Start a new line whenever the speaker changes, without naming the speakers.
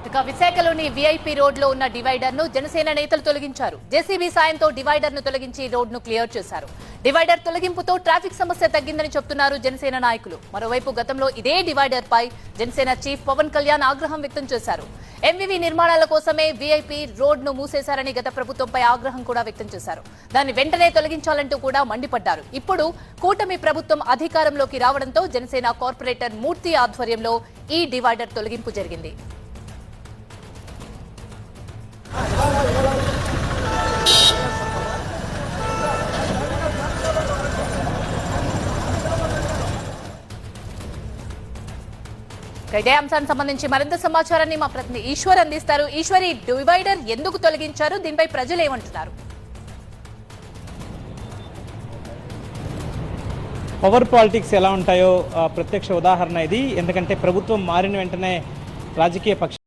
ఇక విశాఖలోని VIP road లో ఉన్న డివైడర్ ను జనసేన నేతలు తొలగించారు. జేసీబీ సాయంతో డివైడర్ ను తొలగించి రోడ్ ను క్లియర్ చేశారు. డివైడర్ తొలగింపుతో ట్రాఫిక్ సమస్య తగ్గిందని చెప్తున్నారు జనసేన నాయకులు. మరోవైపు గతంలో ఇదే డివైడర్ పై జనసేన చీఫ్ పవన్ కళ్యాణ్ ఆగ్రహం వ్యక్తం చేశారు. ఎంవీవీ నిర్మాణాల కోసమే వీఐపీ రోడ్ ను మూసేశారని గత ప్రభుత్వంపై ఆగ్రహం కూడా వ్యక్తం చేశారు. దాన్ని వెంటనే తొలగించాలంటూ కూడా మండిపడ్డారు. ఇప్పుడు కూటమి ప్రభుత్వం అధికారంలోకి రావడంతో జనసేన కార్పొరేటర్ మూర్తి ఆధ్వర్యంలో ఈ డివైడర్ తొలగింపు జరిగింది. ఇదే అంశానికి సంబంధించి మరింత సమాచారాన్ని మా ప్రతినిధి ఈశ్వర్ అందిస్తారు. ఈశ్వర్, ఈ డివైడర్ ఎందుకు తొలగించారు? దీనిపై ప్రజలు ఏమంటున్నారు?
పవర్ పాలిటిక్స్ ఎలా ఉంటాయో ప్రత్యక్ష ఉదాహరణ ఇది. ఎందుకంటే ప్రభుత్వం మారిన వెంటనే రాజకీయ పక్ష